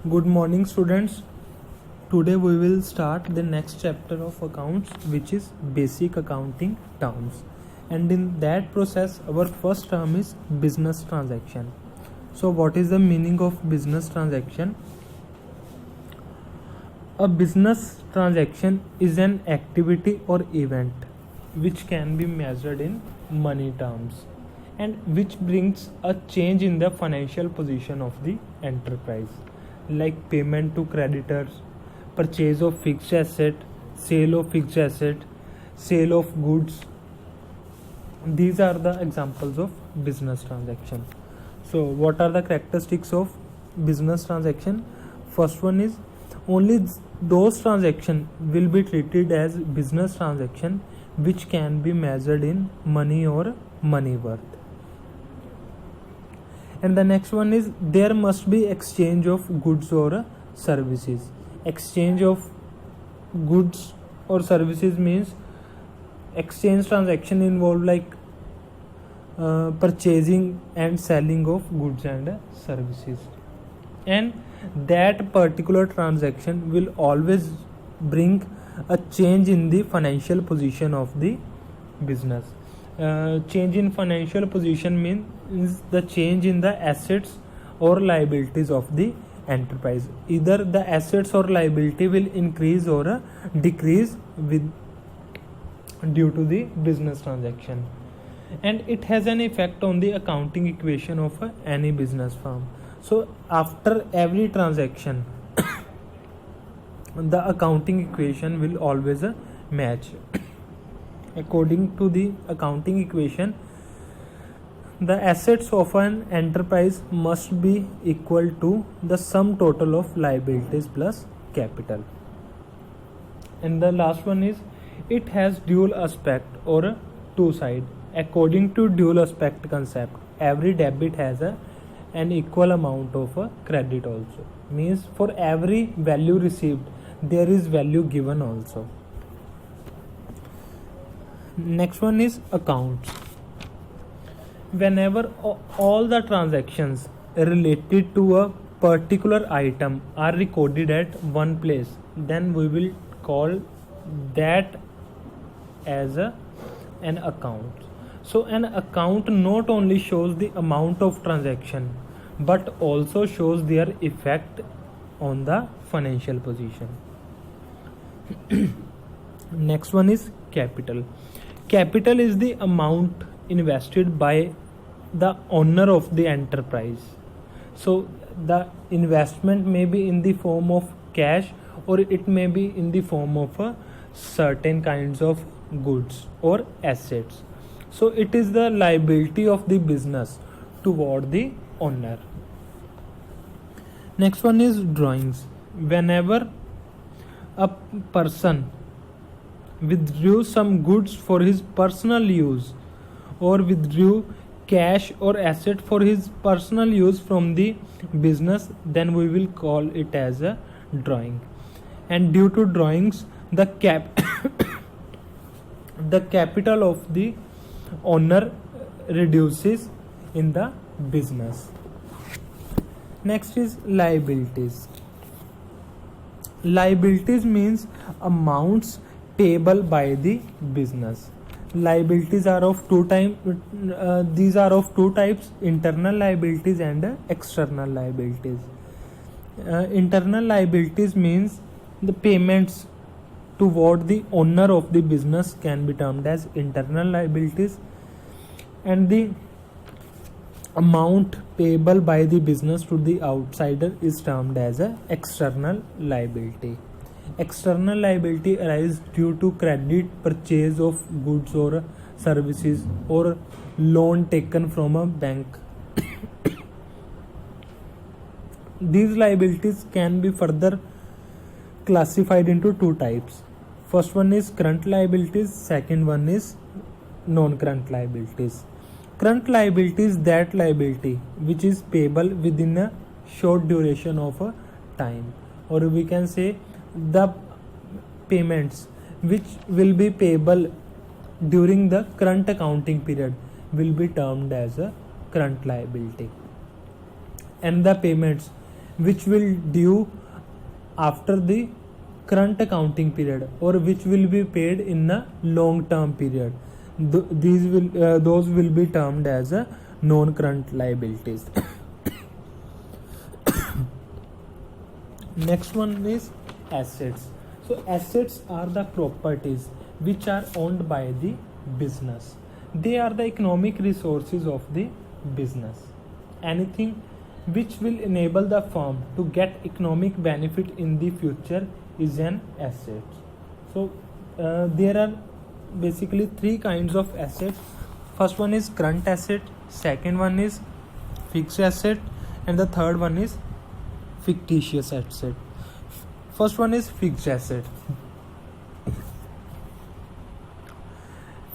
Good morning, students. Today we will start the next chapter of accounts, which is basic accounting terms. And in that process, our first term is business transaction. So, what is the meaning of business transaction? A business transaction is an activity or event which can be measured in money terms and which brings a change in the financial position of the enterprise, like payment to creditors, purchase of fixed asset, sale of fixed asset, sale of goods. These are the examples of business transaction. So what are the characteristics of business transaction? First one is only those transactions will be treated as business transaction which can be measured in money or money worth. And the next one is there must be exchange of goods or services. Exchange of goods or services means exchange transaction involve like purchasing and selling of goods and services, and that particular transaction will always bring a change in the financial position of the business. Change in financial position means the change in the assets or liabilities of the enterprise. Either the assets or liability will increase or decrease with due to the business transaction, and it has an effect on the accounting equation of any business firm. So after every transaction the accounting equation will always match. According to the accounting equation, the assets of an enterprise must be equal to the sum total of liabilities plus capital. And the last one is it has dual aspect or two side. According to dual aspect concept, every debit has an equal amount of credit also. Means for every value received, there is value given also. Next one is accounts. Whenever all the transactions related to a particular item are recorded at one place, then we will call that as an account. So an account not only shows the amount of transaction but also shows their effect on the financial position. Next one is capital. Capital is the amount invested by the owner of the enterprise. So the investment may be in the form of cash or it may be in the form of certain kinds of goods or assets. So it is the liability of the business toward the owner. Next one is drawings. Whenever a person withdrew some goods for his personal use or withdrew cash or asset for his personal use from the business, then we will call it as a drawing. And due to drawings, the the capital of the owner reduces in the business. Next is liabilities. Liabilities means amounts payable by the business. Liabilities are of two types. These are of two types: internal liabilities and external liabilities. Internal liabilities means the payments toward the owner of the business can be termed as internal liabilities, and the amount payable by the business to the outsider is termed as a external liability. External liability arises due to credit, purchase of goods or services, or loan taken from a bank. These liabilities can be further classified into two types. First one is current liabilities, second one is non-current liabilities. Current liability is that liability which is payable within a short duration of a time, or we can say the payments which will be payable during the current accounting period will be termed as a current liability, and the payments which will due after the current accounting period or which will be paid in a long term period. Those will be termed as a non current liabilities. Next one is assets. So assets are the properties which are owned by the business. They are the economic resources of the business. Anything which will enable the firm to get economic benefit in the future is an asset. So there are basically three kinds of assets. First one is current asset, second one is fixed asset, and the third one is fictitious asset. First one is fixed asset.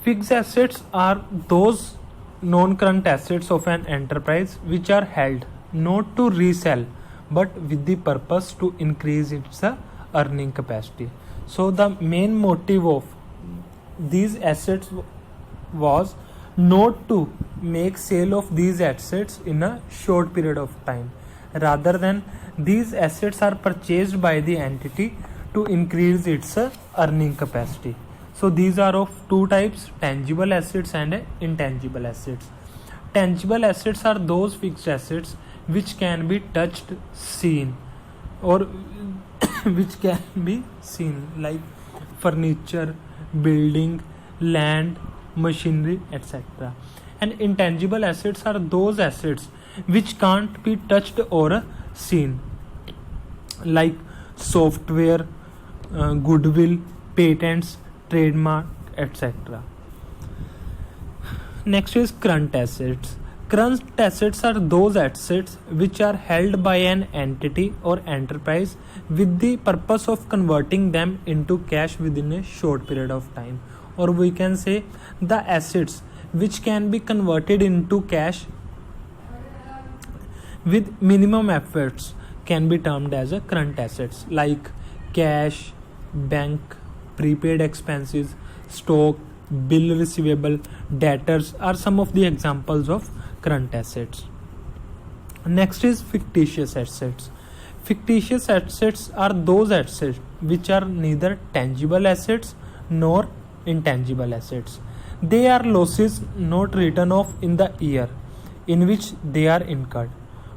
Fixed assets are those non-current assets of an enterprise which are held not to resell but with the purpose to increase its earning capacity. So the main motive of these assets was not to make sale of these assets in a short period of time. Rather than these assets are purchased by the entity to increase its earning capacity. So these are of two types, tangible assets and intangible assets. Tangible assets are those fixed assets which can be touched, seen, or which can be seen, like furniture, building, land, machinery, etc. And intangible assets are those assets which can't be touched or seen, like software, goodwill, patents, trademark, etc. Next is current assets. Current assets are those assets which are held by an entity or enterprise with the purpose of converting them into cash within a short period of time. Or we can say the assets which can be converted into cash with minimum efforts can be termed as a current assets, like cash, bank, prepaid expenses, stock, bill receivable, debtors are some of the examples of current assets. Next is fictitious assets. Fictitious assets are those assets which are neither tangible assets nor intangible assets. They are losses not written off in the year in which they are incurred,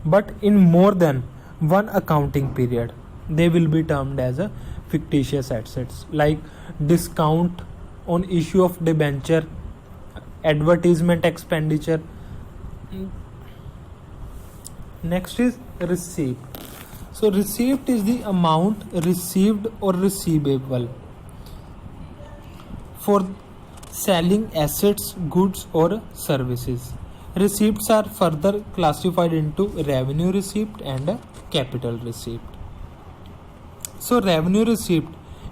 but in more than one accounting period. They will be termed as a fictitious assets, like discount on issue of debenture, advertisement expenditure. Next is receipt. So receipt is the amount received or receivable for selling assets, goods or services. Receipts are further classified into revenue receipt and capital receipt. So revenue receipt,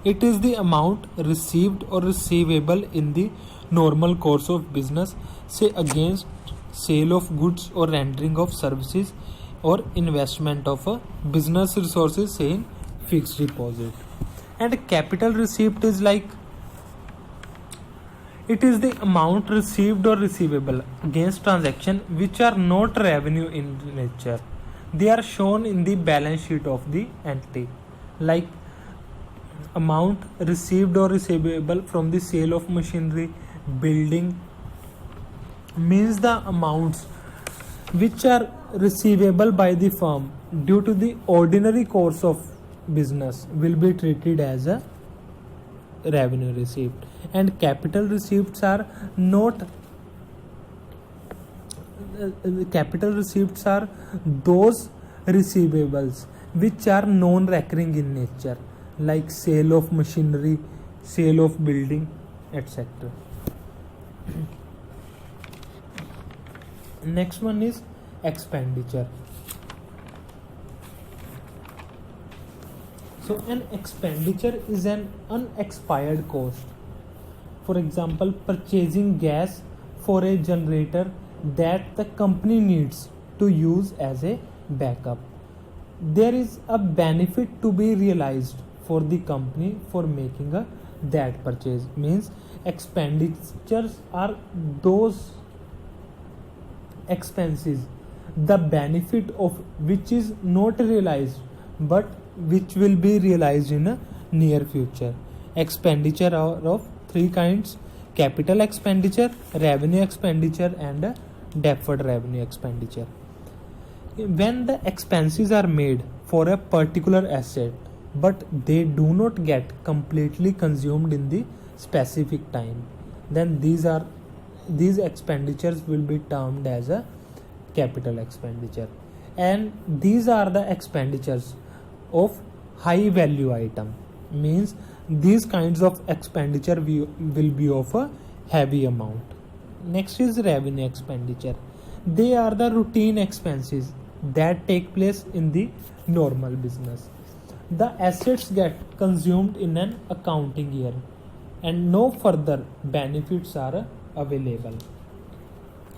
it is the amount received or receivable in the normal course of business, say against sale of goods or rendering of services or investment of business resources, say in fixed deposit. And capital receipt is like, it is the amount received or receivable against transactions which are not revenue in nature. They are shown in the balance sheet of the entity, like amount received or receivable from the sale of machinery, building, means the amounts which are receivable by the firm due to the ordinary course of business will be treated as a revenue receipt. And capital receipts are not capital receipts are those receivables which are non-recurring in nature, like sale of machinery, sale of building, etc. Next one is expenditure. So an expenditure is an unexpired cost. For example, purchasing gas for a generator that the company needs to use as a backup. There is a benefit to be realized for the company for making that purchase. Means expenditures are those expenses the benefit of which is not realized but which will be realized in a near future. Expenditure are of three kinds: capital expenditure, revenue expenditure, and deferred revenue expenditure. When the expenses are made for a particular asset but they do not get completely consumed in the specific time, then these expenditures will be termed as a capital expenditure. And these are the expenditures of high value item, means these kinds of expenditure will be of a heavy amount. Next is revenue expenditure. They are the routine expenses that take place in the normal business. The assets get consumed in an accounting year and no further benefits are available.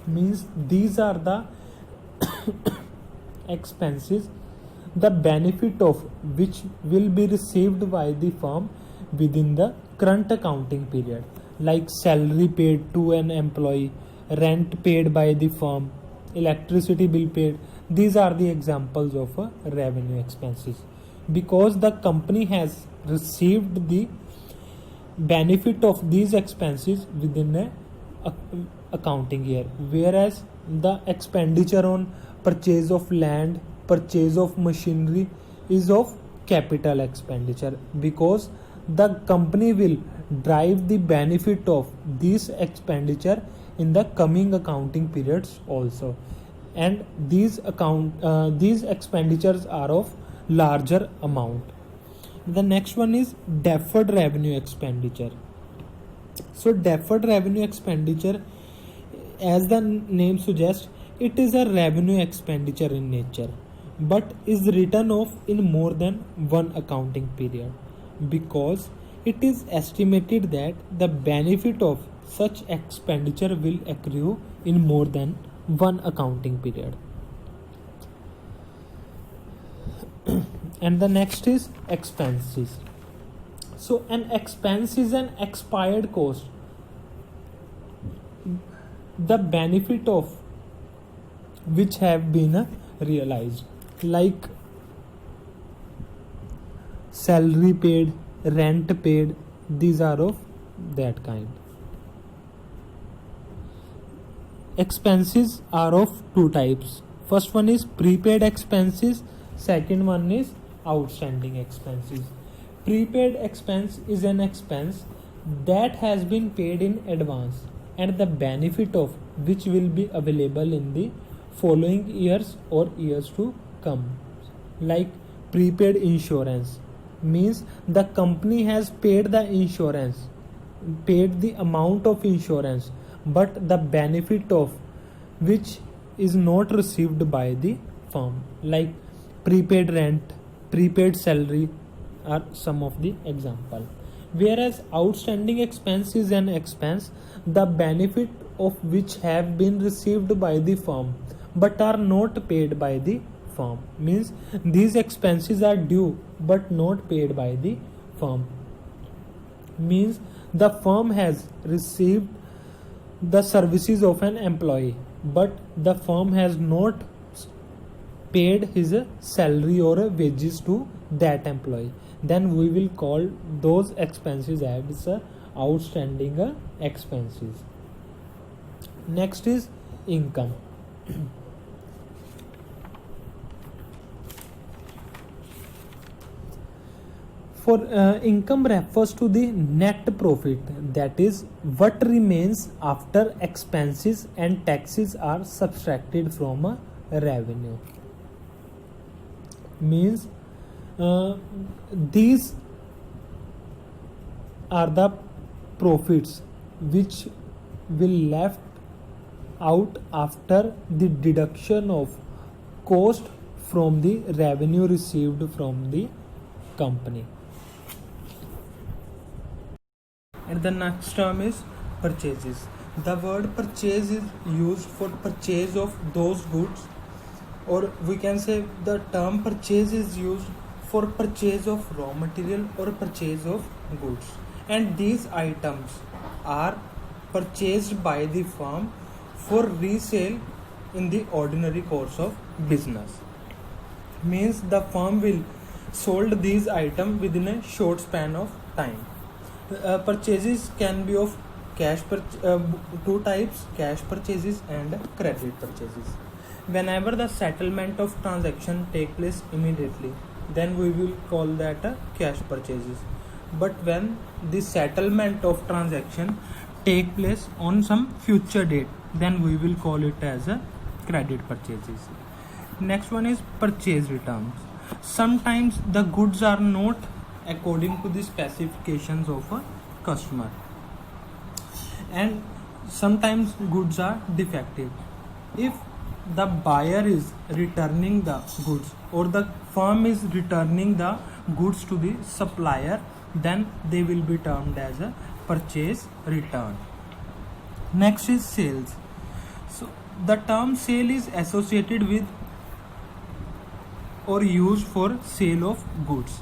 Means these are the expenses the benefit of which will be received by the firm within the current accounting period, like salary paid to an employee, rent paid by the firm, electricity bill paid. These are the examples of revenue expenses, because the company has received the benefit of these expenses within a accounting year. Whereas the expenditure on purchase of land, purchase of machinery is of capital expenditure, because the company will drive the benefit of this expenditure in the coming accounting periods also, and these expenditures are of larger amount. The next one is deferred revenue expenditure. So deferred revenue expenditure, as the name suggests, it is a revenue expenditure in nature but is written off in more than one accounting period, because it is estimated that the benefit of such expenditure will accrue in more than one accounting period. And the next is expenses. So an expense is an expired cost, the benefit of which have been realized, like salary paid, rent paid. These are of that kind. Expenses are of two types. First one is prepaid expenses, second one is outstanding expenses. Prepaid expense is an expense that has been paid in advance and the benefit of which will be available in the following years or years to come. Like prepaid insurance, means the company has paid the insurance, paid the amount of insurance, but the benefit of which is not received by the firm. Like prepaid rent, prepaid salary are some of the example. Whereas outstanding expense is an expense the benefit of which have been received by the firm but are not paid by the firm, means these expenses are due but not paid by the firm. Means the firm has received the services of an employee but the firm has not paid his salary or wages to that employee, then we will call those expenses as outstanding expenses. Next is income. For income refers to the net profit, that is what remains after expenses and taxes are subtracted from revenue. Means these are the profits which will left out after the deduction of cost from the revenue received from the company. And the next term is purchases. The word purchase is used for purchase of those goods, or we can say the term purchase is used for purchase of raw material or purchase of goods, and these items are purchased by the firm for resale in the ordinary course of business. Means the firm will sold these items within a short span of time. Purchases can be of two types: cash purchases and credit purchases. Whenever the settlement of transaction take place immediately, then we will call that a cash purchases. But when the settlement of transaction take place on some future date, then we will call it as a credit purchases. Next one is purchase returns. Sometimes the goods are not according to the specifications of a customer, and sometimes goods are defective. If the buyer is returning the goods or the firm is returning the goods to the supplier, then they will be termed as a purchase return. Next is sales. So the term sale is associated with or used for sale of goods.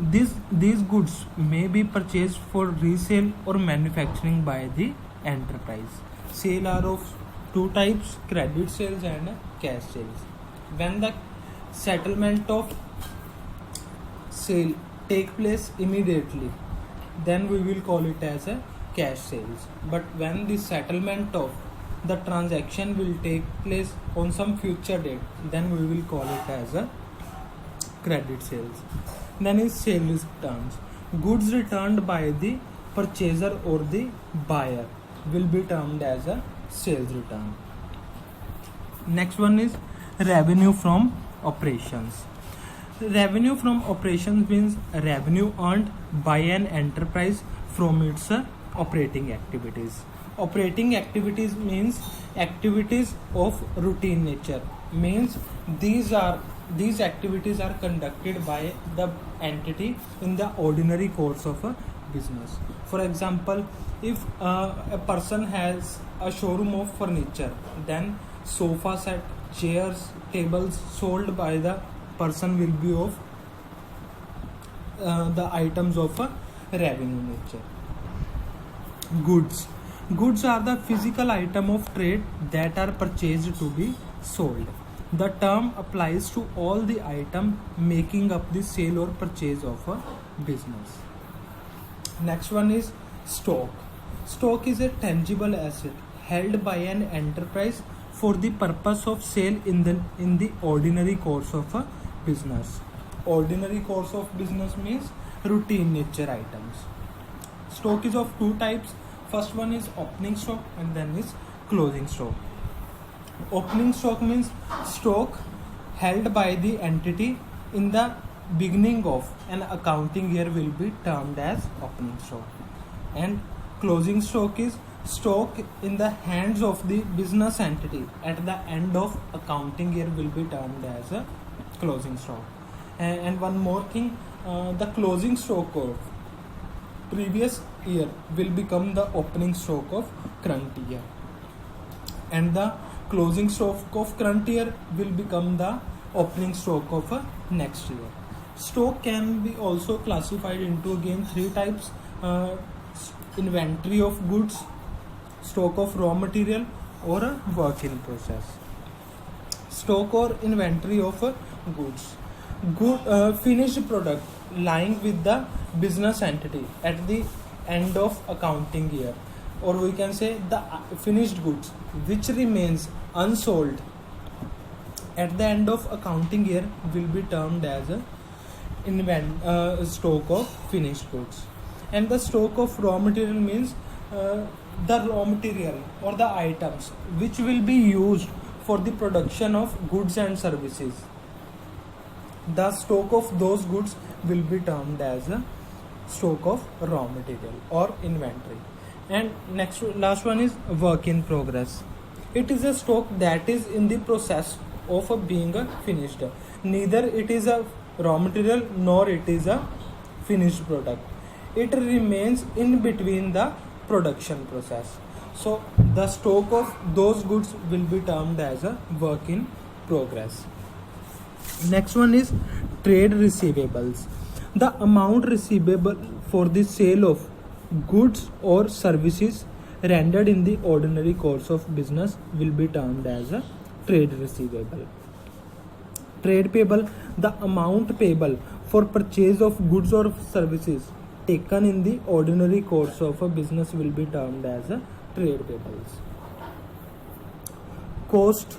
These goods may be purchased for resale or manufacturing by the enterprise. Sale are of two types: credit sales and cash sales. When the settlement of sale take place immediately, then we will call it as a cash sales. But when the settlement of the transaction will take place on some future date, then we will call it as a credit sales. Then is sales returns. Goods returned by the purchaser or the buyer will be termed as a sales return. Next one is revenue from operations. Revenue from operations means revenue earned by an enterprise from its operating activities. Operating activities means activities of routine nature. Means these activities are conducted by the entity in the ordinary course of a business. For example, if a person has a showroom of furniture, then sofa set, chairs, tables sold by the person will be of the items of a revenue nature. Goods are the physical item of trade that are purchased to be sold. The term applies to all the items making up the sale or purchase of a business. Next one is stock. Stock is a tangible asset held by an enterprise for the purpose of sale in the ordinary course of a business. Ordinary course of business means routine nature items. Stock is of two types. First one is opening stock and then is closing stock. Opening stock means stock held by the entity in the beginning of an accounting year will be termed as opening stock, and closing stock is stock in the hands of the business entity at the end of accounting year will be termed as a closing stock. And one more thing, the closing stock of previous year will become the opening stock of current year, and the closing stock of current year will become the opening stock of next year. Stock can be also classified into again three types: inventory of goods, stock of raw material, or a work in process. Stock or inventory of goods. Finished product lying with the business entity at the end of accounting year, or we can say the finished goods which remains unsold at the end of accounting year will be termed as a stock of finished goods. And the stock of raw material means the raw material or the items which will be used for the production of goods and services. The stock of those goods will be termed as a stock of raw material or inventory. And last one is work in progress. It is a stock that is in the process of being finished. Neither it is a raw material nor it is a finished product. It remains in between the production process. So the stock of those goods will be termed as a work in progress. Next one is trade receivables. The amount receivable for the sale of goods or services rendered in the ordinary course of business will be termed as a trade receivable. Trade payable, the amount payable for purchase of goods or services taken in the ordinary course of a business will be termed as a trade payables. Cost.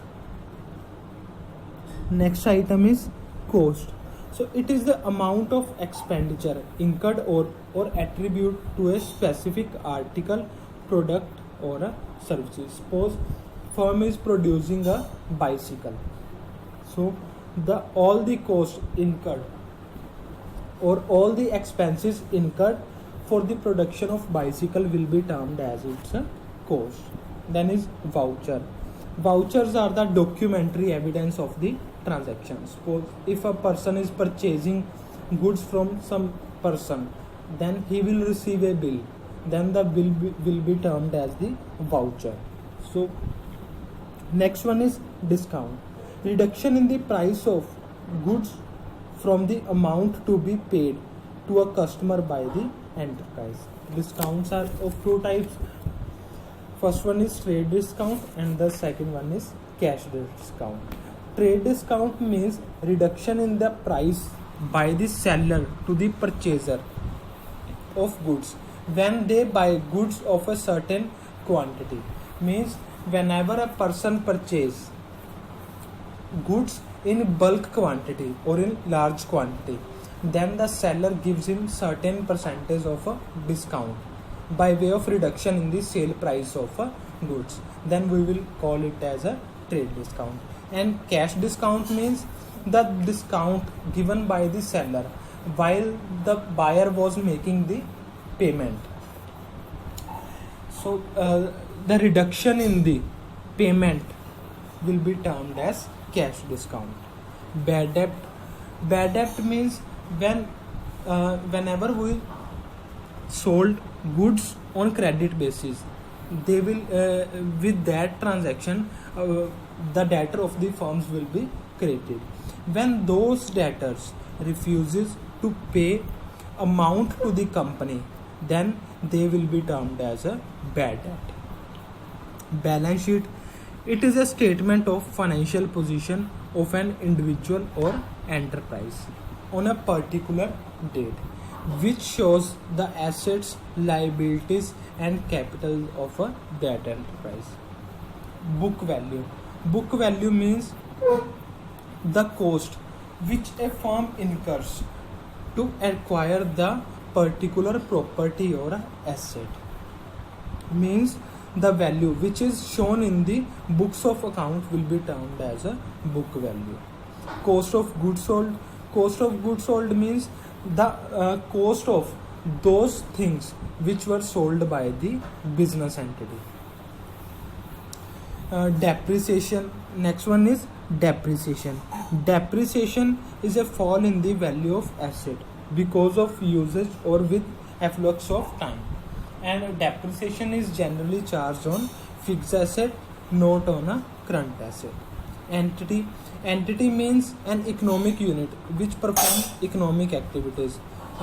Next item is cost. So it is the amount of expenditure incurred or attribute to a specific article, product or a services. Suppose firm is producing a bicycle. So all the costs incurred or all the expenses incurred for the production of bicycle will be termed as its a cost. Then is voucher. Vouchers are the documentary evidence of the transaction. Suppose if a person is purchasing goods from some person, then he will receive a bill. Then the bill will be termed as the voucher. So next one is discount. Reduction in the price of goods from the amount to be paid to a customer by the enterprise. Discounts are of two types. First one is trade discount and the second one is cash discount. Trade discount means reduction in the price by the seller to the purchaser of goods when they buy goods of a certain quantity. Means whenever a person purchase goods in bulk quantity or in large quantity, then the seller gives him certain percentage of a discount by way of reduction in the sale price of goods. Then we will call it as a trade discount. And cash discount means the discount given by the seller while the buyer was making the payment. So the reduction in the payment will be termed as cash discount. Bad debt. Bad debt means whenever we sold goods on credit basis, they will with that transaction the debtor of the firms will be credited. When those debtors refuses to pay amount to the company, then they will be termed as a bad debt. Balance sheet. It is a statement of financial position of an individual or enterprise on a particular date, which shows the assets, liabilities and capital of that enterprise. Book value. Book value means the cost which a firm incurs to acquire the particular property or asset. Means the value which is shown in the books of account will be termed as a book value. Cost of goods sold. Cost of goods sold means the cost of those things which were sold by the business entity. Depreciation. Next one is depreciation. Depreciation is a fall in the value of asset because of usage or with afflux of time. And depreciation is generally charged on fixed asset, not on a current asset. Entity. Entity means an economic unit which performs economic activities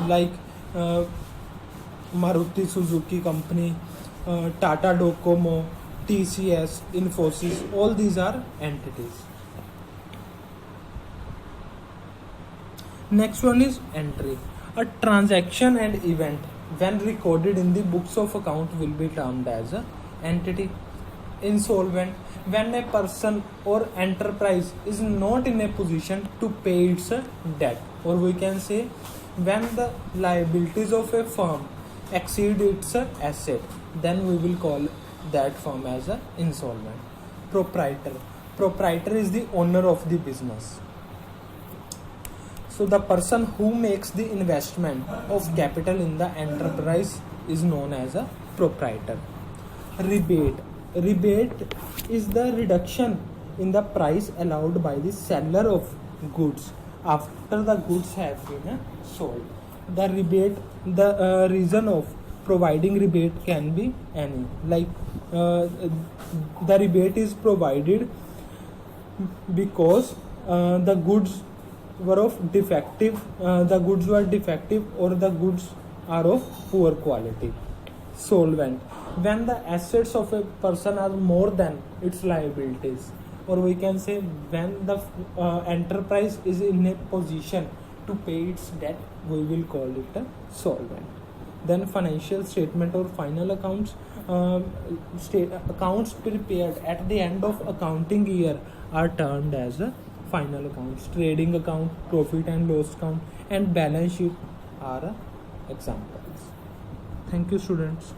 like Maruti Suzuki company, Tata Docomo, TCS, Infosys, all these are entities. Next one is entry. A transaction and event when recorded in the books of account will be termed as a entity. Insolvent. When a person or enterprise is not in a position to pay its debt, or we can say when the liabilities of a firm exceed its asset, then we will call that firm as a insolvent. Proprietor. Proprietor is the owner of the business. So the person who makes the investment of capital in the enterprise is known as a proprietor. Rebate. Rebate is the reduction in the price allowed by the seller of goods after the goods have been sold. The rebate, the reason of providing rebate can be any. Like the rebate is provided because the goods were of defective, the goods were defective or the goods are of poor quality. Solvent. When the assets of a person are more than its liabilities, or we can say when the enterprise is in a position to pay its debt, we will call it a solvent. Then financial statement or final accounts, accounts prepared at the end of accounting year are termed as a final accounts. Trading account, profit and loss account, and balance sheet are examples. Thank you, students.